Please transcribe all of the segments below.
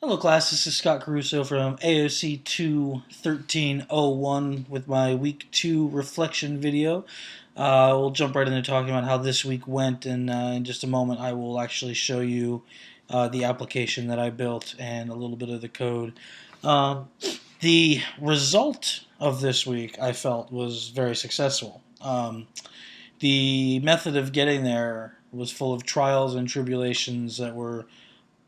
Hello class, this is Scott Caruso from AOC2 1301 with my week 2 reflection video. We'll jump right into talking about how this week went, and in just a moment I will actually show you the application that I built and a little bit of the code. Um, the result of this week I felt was very successful. The method of getting there was full of trials and tribulations that were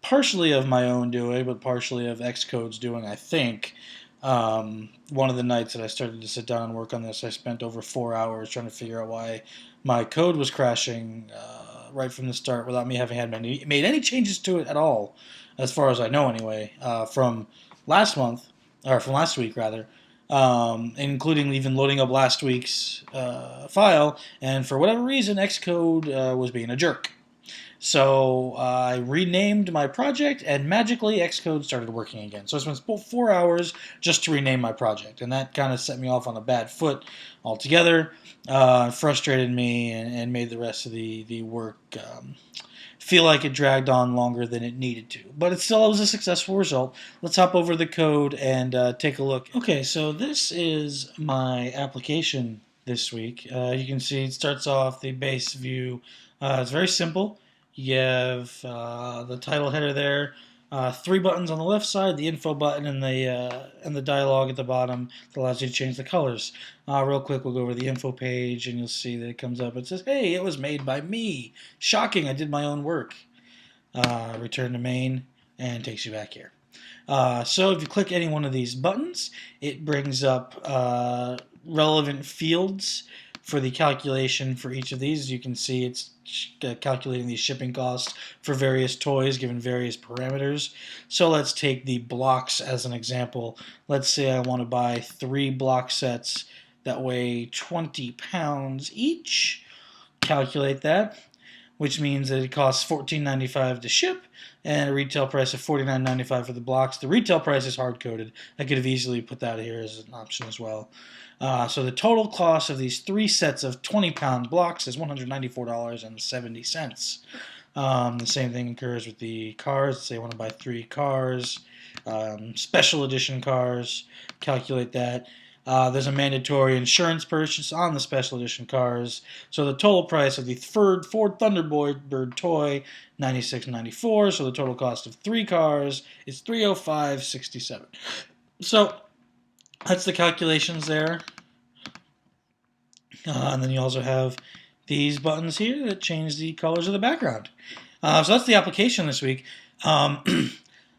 partially of my own doing, but partially of Xcode's doing, I think. One of the nights that I started to sit down and work on this, I spent over 4 hours trying to figure out why my code was crashing right from the start without me having made any changes to it at all, as far as I know anyway, from last month, or from last week rather, including even loading up last week's file, and for whatever reason, Xcode was being a jerk. So I renamed my project, and magically Xcode started working again. So I spent 4 hours just to rename my project, and that kind of set me off on a bad foot altogether. Frustrated me and made the rest of the work feel like it dragged on longer than it needed to. But it still was a successful result. Let's hop over the code and take a look. Okay, so this is my application this week. You can see it starts off the base view. It's very simple. You have the title header there, 3 buttons on the left side, the info button, and the dialog at the bottom that allows you to change the colors. Real quick, we'll go over the info page, and you'll see that it comes up. It says, "Hey, it was made by me. Shocking! I did my own work." Return to main, and takes you back here. So if you click any one of these buttons, it brings up relevant fields for the calculation for each of these. As you can see, it's calculating the shipping costs for various toys given various parameters. So let's take the blocks as an example. Let's say I want to buy 3 block sets that weigh 20 pounds each. Calculate that, which means that it costs $14.95 to ship and a retail price of $49.95 for the blocks. The retail price is hard-coded. I could have easily put that here as an option as well. So the total cost of these 3 sets of 20-pound blocks is $194.70. The same thing occurs with the cars. Say I want to buy 3 cars, special edition cars. Calculate that. There's a mandatory insurance purchase on the special edition cars. So the total price of the Ford Thunderbird toy, $96.94. So the total cost of 3 cars is $305.67. So that's the calculations there. And then you also have these buttons here that change the colors of the background. So that's the application this week. The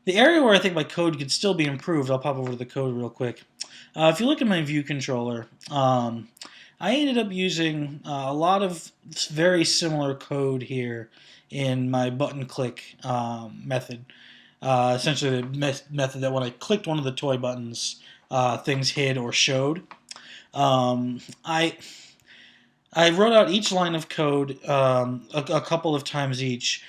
area where I think my code could still be improved, I'll pop over to the code real quick. If you look at my view controller, I ended up using a lot of very similar code here in my button click method. Essentially the method that when I clicked one of the toy buttons, things hid or showed. I wrote out each line of code a couple of times each.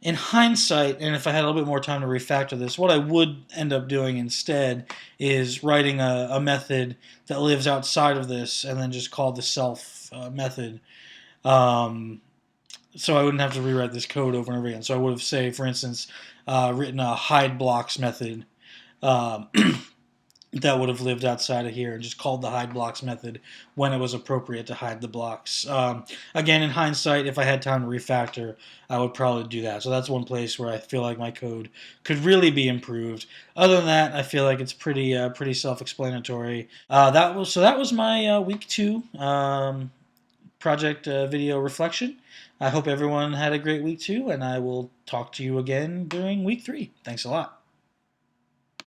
In hindsight, and if I had a little bit more time to refactor this, what I would end up doing instead is writing a method that lives outside of this and then just call the self method. So I wouldn't have to rewrite this code over and over again. So I would have, say, for instance, written a hide blocks method that would have lived outside of here and just called the hide blocks method when it was appropriate to hide the blocks. Again, in hindsight, if I had time to refactor, I would probably do that. So that's one place where I feel like my code could really be improved. Other than that, I feel like it's pretty self-explanatory. That was my week 2 project video reflection. I hope everyone had a great week 2, and I will talk to you again during week 3. Thanks a lot.